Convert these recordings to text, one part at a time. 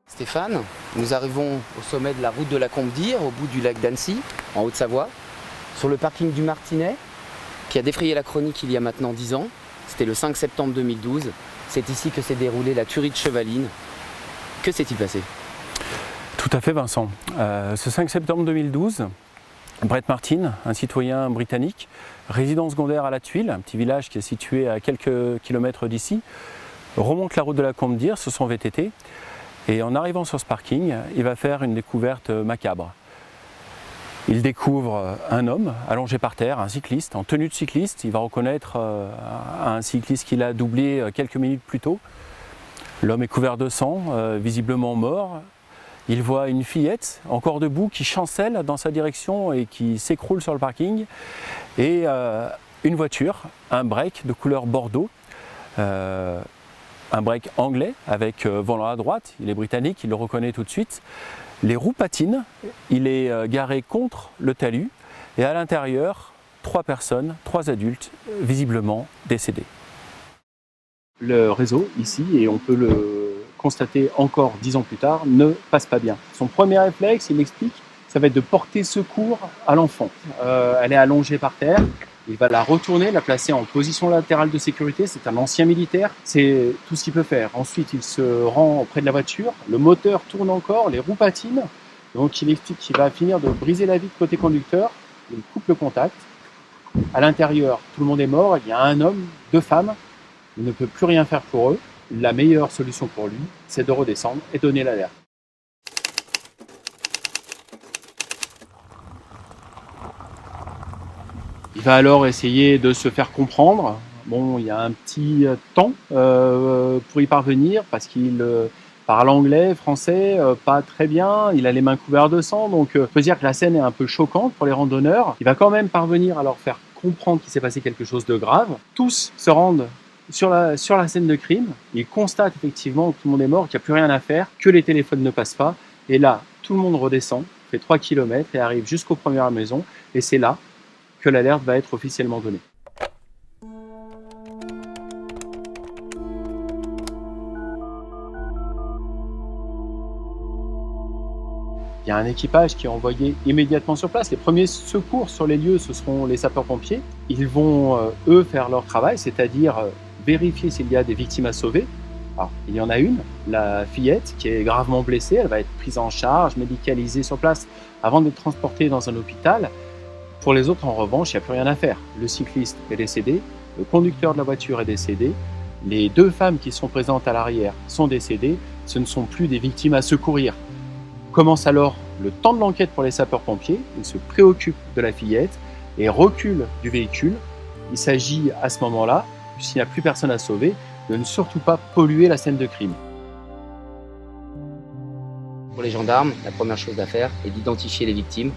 Stéphane, nous arrivons au sommet de la route de la Combe-d'Ire, au bout du lac d'Annecy, en Haute-Savoie, sur le parking du Martinet, qui a défrayé la chronique il y a maintenant 10 ans. C'était le 5 septembre 2012. C'est ici que s'est déroulée la tuerie de Chevaline. Que s'est-il passé ? Tout à fait, Vincent. Ce 5 septembre 2012, Brett Martin, un citoyen britannique, résident secondaire à La Tuile, un petit village qui est situé à quelques kilomètres d'ici, remonte la route de la Combe-d'Ire sur son VTT. Et en arrivant sur ce parking, il va faire une découverte macabre. Il découvre un homme allongé par terre, un cycliste, en tenue de cycliste. Il va reconnaître un cycliste qu'il a doublé quelques minutes plus tôt. L'homme est couvert de sang, visiblement mort. Il voit une fillette, encore debout, qui chancelle dans sa direction et qui s'écroule sur le parking. Et une voiture, un break de couleur bordeaux. Un break anglais avec volant à droite, il est britannique, il le reconnaît tout de suite. Les roues patinent, il est garé contre le talus et à l'intérieur, 3 personnes, 3 adultes, visiblement décédés. Le réseau ici, et on peut le constater encore 10 ans plus tard, ne passe pas bien. Son premier réflexe, il explique, ça va être de porter secours à l'enfant. Elle est allongée par terre. Il va la retourner, la placer en position latérale de sécurité. C'est un ancien militaire, c'est tout ce qu'il peut faire. Ensuite, il se rend près de la voiture, le moteur tourne encore, les roues patinent. Donc il explique qu'il va finir de briser la vitre côté conducteur, il coupe le contact. À l'intérieur, tout le monde est mort, il y a un homme, 2 femmes, il ne peut plus rien faire pour eux. La meilleure solution pour lui, c'est de redescendre et donner l'alerte. Il va alors essayer de se faire comprendre. Bon, il y a un petit temps pour y parvenir parce qu'il parle anglais, français, pas très bien. Il a les mains couvertes de sang, donc on peut dire que la scène est un peu choquante pour les randonneurs. Il va quand même parvenir à leur faire comprendre qu'il s'est passé quelque chose de grave. Tous se rendent sur la scène de crime. Ils constatent effectivement que tout le monde est mort, qu'il n'y a plus rien à faire, que les téléphones ne passent pas. Et là, tout le monde redescend, fait 3 km et arrive jusqu'aux premières maisons. Et c'est là que l'alerte va être officiellement donnée. Il y a un équipage qui est envoyé immédiatement sur place. Les premiers secours sur les lieux, ce seront les sapeurs-pompiers. Ils vont, eux, faire leur travail, c'est-à-dire vérifier s'il y a des victimes à sauver. Alors, il y en a une, la fillette, qui est gravement blessée. Elle va être prise en charge, médicalisée sur place avant d'être transportée dans un hôpital. Pour les autres, en revanche, il n'y a plus rien à faire. Le cycliste est décédé, le conducteur de la voiture est décédé, les 2 femmes qui sont présentes à l'arrière sont décédées, ce ne sont plus des victimes à secourir. Commence alors le temps de l'enquête pour les sapeurs-pompiers, ils se préoccupent de la fillette et reculent du véhicule. Il s'agit à ce moment-là, s'il n'y a plus personne à sauver, de ne surtout pas polluer la scène de crime. Pour les gendarmes, la première chose à faire est d'identifier les victimes.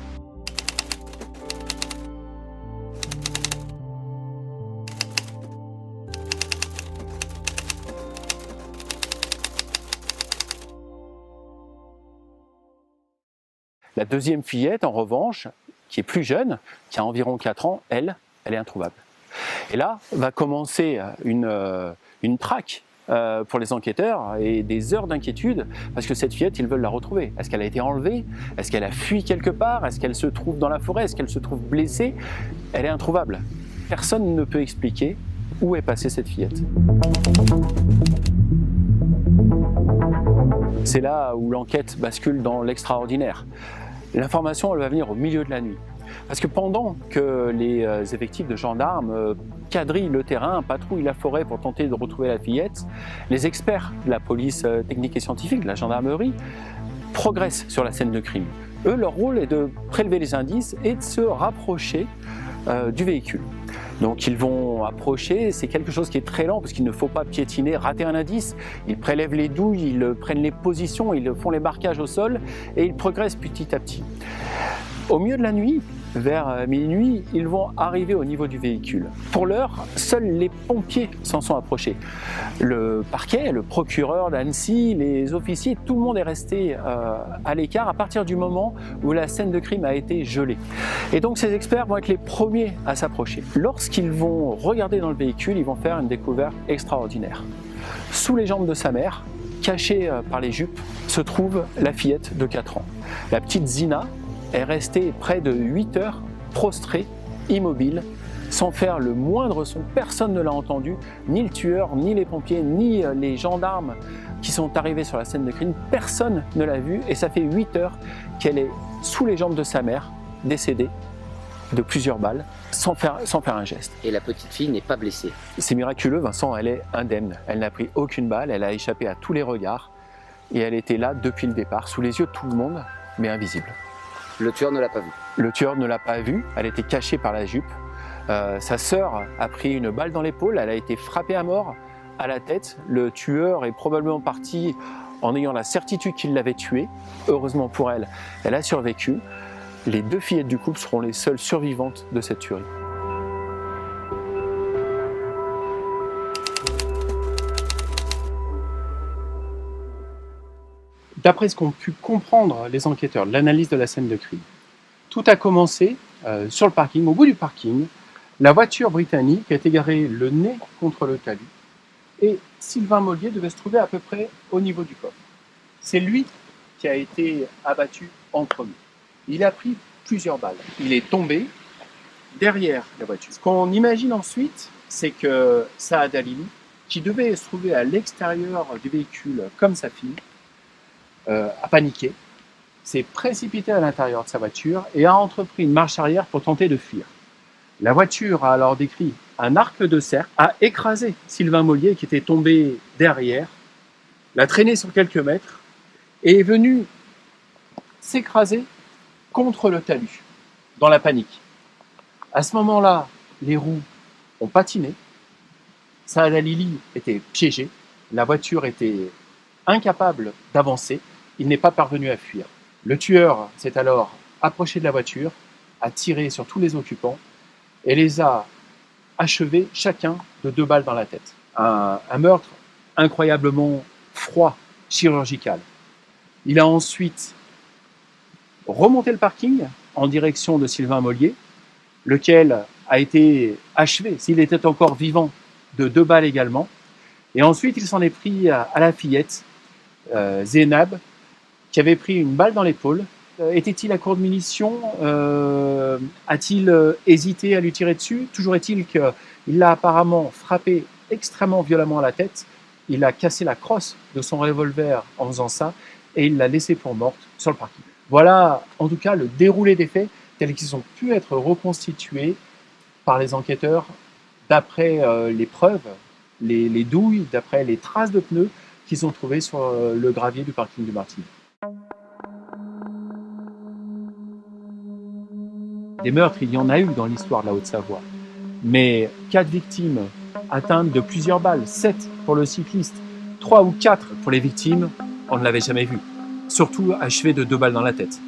La deuxième fillette, en revanche, qui est plus jeune, qui a environ 4 ans, elle est introuvable. Et là va commencer une traque pour les enquêteurs et des heures d'inquiétude parce que cette fillette, ils veulent la retrouver. Est-ce qu'elle a été enlevée? Est-ce qu'elle a fui quelque part? Est-ce qu'elle se trouve dans la forêt? Est-ce qu'elle se trouve blessée? Elle est introuvable. Personne ne peut expliquer où est passée cette fillette. C'est là où l'enquête bascule dans l'extraordinaire. L'information, elle va venir au milieu de la nuit. Parce que pendant que les effectifs de gendarmes quadrillent le terrain, patrouillent la forêt pour tenter de retrouver la fillette, les experts de la police technique et scientifique, de la gendarmerie, progressent sur la scène de crime. Eux, leur rôle est de prélever les indices et de se rapprocher du véhicule. Donc ils vont approcher, c'est quelque chose qui est très lent parce qu'il ne faut pas piétiner, rater un indice. Ils prélèvent les douilles, ils prennent les positions, ils font les marquages au sol et ils progressent petit à petit. Au milieu de la nuit, vers minuit, ils vont arriver au niveau du véhicule. Pour l'heure, seuls les pompiers s'en sont approchés. Le parquet, le procureur d'Annecy, les officiers, tout le monde est resté à l'écart à partir du moment où la scène de crime a été gelée. Et donc ces experts vont être les premiers à s'approcher. Lorsqu'ils vont regarder dans le véhicule, ils vont faire une découverte extraordinaire. Sous les jambes de sa mère, cachée par les jupes, se trouve la fillette de 4 ans. La petite Zina est restée près de 8 heures prostrée, immobile, sans faire le moindre son. Personne ne l'a entendu, ni le tueur, ni les pompiers, ni les gendarmes qui sont arrivés sur la scène de crime. Personne ne l'a vue et ça fait 8 heures qu'elle est sous les jambes de sa mère, décédée de plusieurs balles, sans faire un geste. Et la petite fille n'est pas blessée. C'est miraculeux, Vincent, elle est indemne. Elle n'a pris aucune balle, elle a échappé à tous les regards et elle était là depuis le départ, sous les yeux de tout le monde, mais invisible. Le tueur ne l'a pas vue. Le tueur ne l'a pas vue, elle était cachée par la jupe. Sa sœur a pris une balle dans l'épaule, elle a été frappée à mort à la tête. Le tueur est probablement parti en ayant la certitude qu'il l'avait tuée. Heureusement pour elle, elle a survécu. Les 2 fillettes du couple seront les seules survivantes de cette tuerie. D'après ce qu'ont pu comprendre les enquêteurs de l'analyse de la scène de crime, tout a commencé sur le parking, au bout du parking. La voiture britannique est égarée le nez contre le talus et Sylvain Mollier devait se trouver à peu près au niveau du coffre. C'est lui qui a été abattu en premier. Il a pris plusieurs balles. Il est tombé derrière la voiture. Ce qu'on imagine ensuite, c'est que Saad Halili, qui devait se trouver à l'extérieur du véhicule comme sa fille, a paniqué, s'est précipité à l'intérieur de sa voiture et a entrepris une marche arrière pour tenter de fuir. La voiture a alors décrit un arc de cercle, a écrasé Sylvain Mollier qui était tombé derrière, l'a traîné sur quelques mètres et est venu s'écraser contre le talus, dans la panique. À ce moment-là, les roues ont patiné, Saad Halili était piégé, la voiture était incapable d'avancer, il n'est pas parvenu à fuir. Le tueur s'est alors approché de la voiture, a tiré sur tous les occupants et les a achevés chacun de 2 balles dans la tête. Un meurtre incroyablement froid, chirurgical. Il a ensuite remonté le parking en direction de Sylvain Mollier, lequel a été achevé, s'il était encore vivant, de 2 balles également. Et ensuite, il s'en est pris à la fillette, Zénab, qui avait pris une balle dans l'épaule. Était-il à court de munitions? A-t-il hésité à lui tirer dessus? Toujours est-il qu'il l'a apparemment frappé extrêmement violemment à la tête. Il a cassé la crosse de son revolver en faisant ça et il l'a laissée pour morte sur le parking. Voilà en tout cas le déroulé des faits tels qu'ils ont pu être reconstitués par les enquêteurs d'après les preuves, les douilles, d'après les traces de pneus qu'ils ont trouvées sur le gravier du parking du Martinet. Des meurtres, il y en a eu dans l'histoire de la Haute-Savoie, mais 4 victimes atteintes de plusieurs balles, 7 pour le cycliste, 3 ou 4 pour les victimes, on ne l'avait jamais vu, surtout achevées de 2 balles dans la tête.